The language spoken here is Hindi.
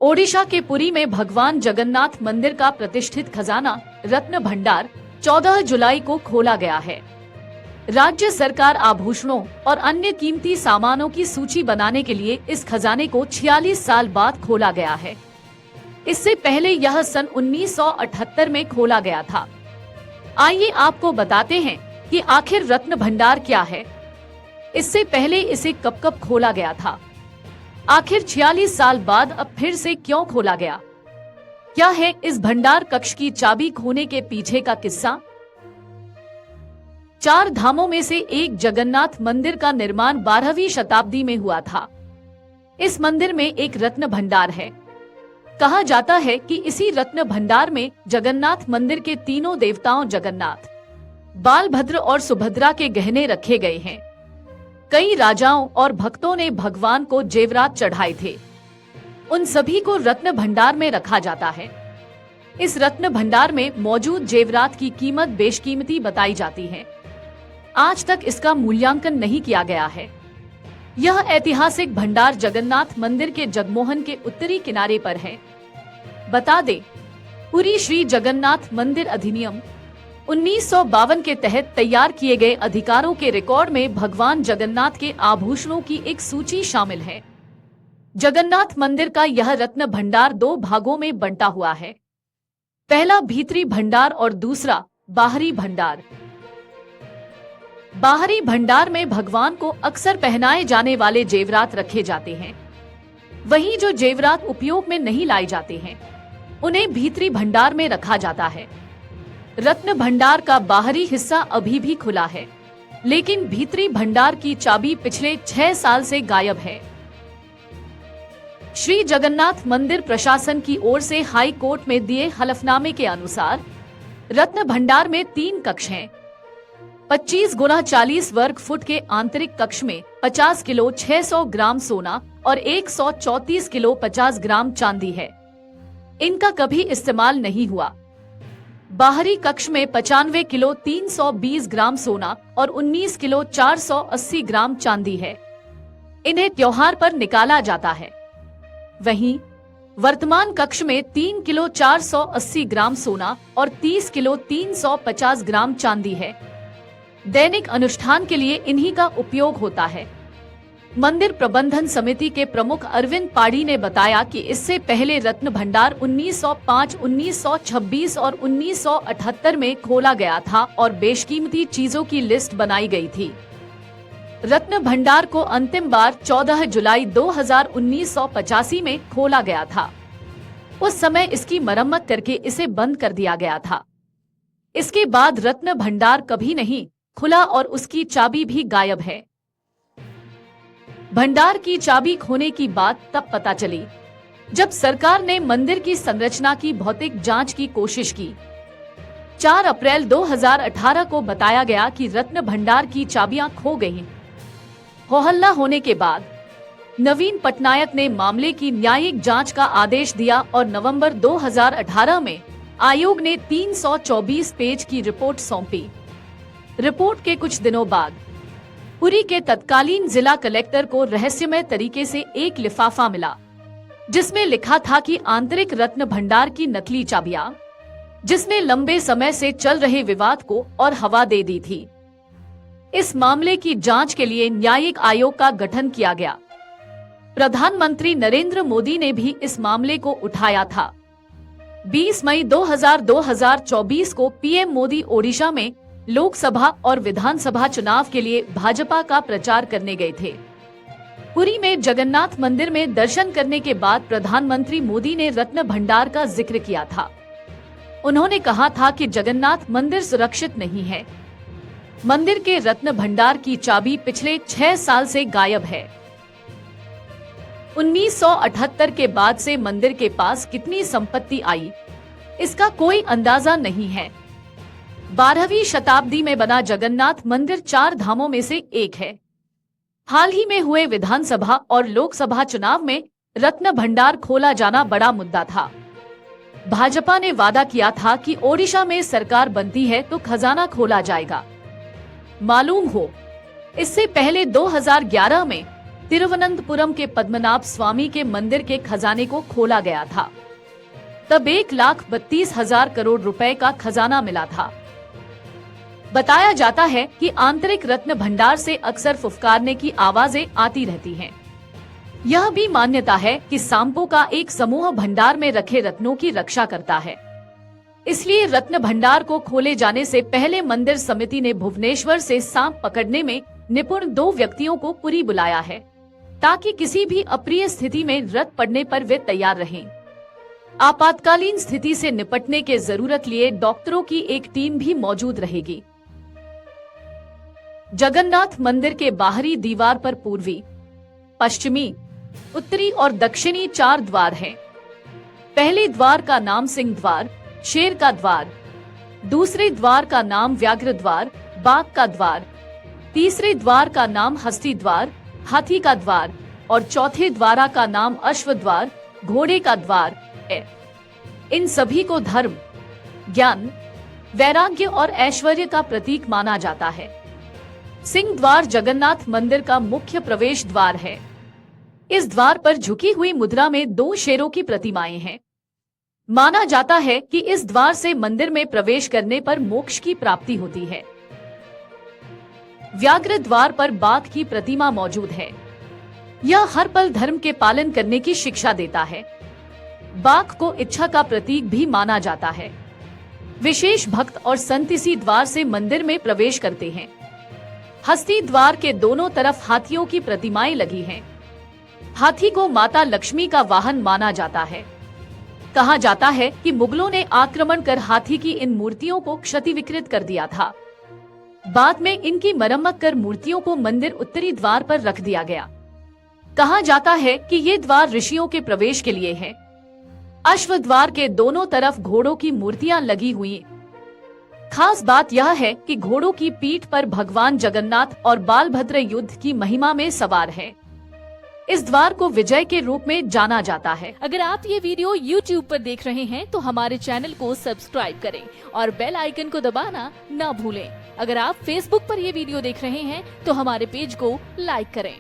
ओडिशा के पुरी में भगवान जगन्नाथ मंदिर का प्रतिष्ठित खजाना रत्न भंडार 14 जुलाई को खोला गया है। राज्य सरकार आभूषणों और अन्य कीमती सामानों की सूची बनाने के लिए इस खजाने को 46 साल बाद खोला गया है। इससे पहले यह सन 1978 में खोला गया था। आइए आपको बताते हैं कि आखिर रत्न भंडार क्या है। इससे पहले इसे कब खोला गया था, आखिर 46 साल बाद अब फिर से क्यों खोला गया, क्या है इस भंडार कक्ष की चाबी खोने के पीछे का किस्सा। 4 धामों में से एक जगन्नाथ मंदिर का निर्माण 12वीं शताब्दी में हुआ था। इस मंदिर में एक रत्न भंडार है। कहा जाता है कि इसी रत्न भंडार में जगन्नाथ मंदिर के तीनों देवताओं जगन्नाथ, बालभद्र और सुभद्रा के गहने रखे गए हैं। कई राजाओं और भक्तों ने भगवान को जेवरात चढ़ाए थे। उन सभी को रत्न भंडार में रखा जाता है। इस रत्न भंडार में मौजूद जेवरात की कीमत बेशकीमती बताई जाती है। आज तक इसका मूल्यांकन नहीं किया गया है। यह ऐतिहासिक भंडार जगन्नाथ मंदिर के जगमोहन के उत्तरी किनारे पर है। बता दें, पुरी श्री जगन्नाथ मंदिर अधिनियम 1952 के तहत तैयार किए गए अधिकारों के रिकॉर्ड में भगवान जगन्नाथ के आभूषणों की एक सूची शामिल है। जगन्नाथ मंदिर का यह रत्न भंडार 2 भागों में बंटा हुआ है। पहला भीतरी भंडार और दूसरा बाहरी भंडार। बाहरी भंडार में भगवान को अक्सर पहनाए जाने वाले जेवरात रखे जाते हैं। वहीं जो जेवरात उपयोग में नहीं लाए जाते हैं, उन्हें भीतरी भंडार में रखा जाता है। रत्न भंडार का बाहरी हिस्सा अभी भी खुला है, लेकिन भीतरी भंडार की चाबी पिछले 6 साल से गायब है। श्री जगन्नाथ मंदिर प्रशासन की ओर से हाई कोर्ट में दिए हलफनामे के अनुसार रत्न भंडार में 3 कक्ष हैं। 25 गुना 40 वर्ग फुट के आंतरिक कक्ष में 50 किलो 600 ग्राम सोना और 134 किलो 50 ग्राम चांदी है। इनका कभी इस्तेमाल नहीं हुआ। बाहरी कक्ष में 95 किलो 320 ग्राम सोना और 19 किलो 480 ग्राम चांदी है। इन्हें त्योहार पर निकाला जाता है। वहीं वर्तमान कक्ष में 3 किलो 480 ग्राम सोना और 30 किलो 350 ग्राम चांदी है। दैनिक अनुष्ठान के लिए इन्हीं का उपयोग होता है। मंदिर प्रबंधन समिति के प्रमुख अरविंद पाड़ी ने बताया कि इससे पहले रत्न भंडार 1905, 1926 और 1978 में खोला गया था और बेशकीमती चीजों की लिस्ट बनाई गई थी। रत्न भंडार को अंतिम बार 14 जुलाई 1985 में खोला गया था। उस समय इसकी मरम्मत करके इसे बंद कर दिया गया था। इसके बाद रत्न भंडार कभी नहीं खुला और उसकी चाबी भी गायब है। भंडार की चाबी खोने की बात तब पता चली जब सरकार ने मंदिर की संरचना की भौतिक जांच की कोशिश की। 4 अप्रैल 2018 को बताया गया कि रत्न भंडार की चाबियां खो गईं। हो हल्ला होने के बाद नवीन पटनायक ने मामले की न्यायिक जांच का आदेश दिया और नवंबर 2018 में आयोग ने 324 पेज की रिपोर्ट सौंपी। रिपोर्ट के कुछ दिनों बाद पुरी के तत्कालीन जिला कलेक्टर को रहस्यमय तरीके से एक लिफाफा मिला, जिसमें लिखा था कि आंतरिक रत्न भंडार की नकली चाबियां, जिसने लंबे समय से चल रहे विवाद को और हवा दे दी थी। इस मामले की जांच के लिए न्यायिक आयोग का गठन किया गया। प्रधानमंत्री नरेंद्र मोदी ने भी इस मामले को उठाया था। 20 मई 2024 को पीएम मोदी ओडिशा में लोकसभा और विधानसभा चुनाव के लिए भाजपा का प्रचार करने गए थे। पुरी में जगन्नाथ मंदिर में दर्शन करने के बाद प्रधानमंत्री मोदी ने रत्न भंडार का जिक्र किया था। उन्होंने कहा था कि जगन्नाथ मंदिर सुरक्षित नहीं है। मंदिर के रत्न भंडार की चाबी पिछले 6 साल से गायब है। 1978 के बाद से मंदिर के पास कितनी संपत्ति आई, इसका कोई अंदाजा नहीं है। 12वीं शताब्दी में बना जगन्नाथ मंदिर 4 धामों में से एक है। हाल ही में हुए विधानसभा और लोकसभा चुनाव में रत्न भंडार खोला जाना बड़ा मुद्दा था। भाजपा ने वादा किया था कि ओडिशा में सरकार बनती है तो खजाना खोला जाएगा। मालूम हो, इससे पहले 2011 में तिरुवनंतपुरम के पद्मनाभ स्वामी के मंदिर के खजाने को खोला गया था। तब 1,32,000 करोड़ रुपए का खजाना मिला था। बताया जाता है कि आंतरिक रत्न भंडार से अक्सर फुफकारने की आवाजें आती रहती हैं। यह भी मान्यता है कि सांपों का एक समूह भंडार में रखे रत्नों की रक्षा करता है। इसलिए रत्न भंडार को खोले जाने से पहले मंदिर समिति ने भुवनेश्वर से सांप पकड़ने में निपुण 2 व्यक्तियों को पुरी बुलाया है, ताकि किसी भी अप्रिय स्थिति में रत पड़ने पर वे तैयार रहें। आपातकालीन स्थिति से निपटने के जरूरत लिए डॉक्टरों की एक टीम भी मौजूद रहेगी। जगन्नाथ मंदिर के बाहरी दीवार पर पूर्वी, पश्चिमी, उत्तरी और दक्षिणी 4 द्वार हैं। पहले द्वार का नाम सिंह द्वार, शेर का द्वार, दूसरे द्वार का नाम व्याघ्र द्वार, बाघ का द्वार, तीसरे द्वार का नाम हस्ती द्वार, हाथी का द्वार और चौथे द्वारा का नाम अश्व द्वार, घोड़े का द्वार है। इन सभी को धर्म, ज्ञान, वैराग्य और ऐश्वर्य का प्रतीक माना जाता है। सिंह द्वार जगन्नाथ मंदिर का मुख्य प्रवेश द्वार है। इस द्वार पर झुकी हुई मुद्रा में 2 शेरों की प्रतिमाएं हैं। माना जाता है कि इस द्वार से मंदिर में प्रवेश करने पर मोक्ष की प्राप्ति होती है। व्याघ्र द्वार पर बाघ की प्रतिमा मौजूद है। यह हर पल धर्म के पालन करने की शिक्षा देता है। बाघ को इच्छा का प्रतीक भी माना जाता है। विशेष भक्त और संत इसी द्वार से मंदिर में प्रवेश करते हैं। हस्ती द्वार के दोनों तरफ हाथियों की प्रतिमाएं लगी हैं। हाथी को माता लक्ष्मी का वाहन माना जाता है। कहा जाता है कि मुगलों ने आक्रमण कर हाथी की इन मूर्तियों को क्षति विकृत कर दिया था। बाद में इनकी मरम्मत कर मूर्तियों को मंदिर उत्तरी द्वार पर रख दिया गया। कहा जाता है कि ये द्वार ऋषियों के प्रवेश के लिए है। अश्व द्वार के दोनों तरफ घोड़ों की मूर्तियां लगी हुई। खास बात यह है कि घोड़ों की पीठ पर भगवान जगन्नाथ और बालभद्र युद्ध की महिमा में सवार है। इस द्वार को विजय के रूप में जाना जाता है। अगर आप ये वीडियो YouTube पर देख रहे हैं तो हमारे चैनल को सब्सक्राइब करें और बेल आइकन को दबाना न भूलें। अगर आप Facebook पर ये वीडियो देख रहे हैं तो हमारे पेज को लाइक करें।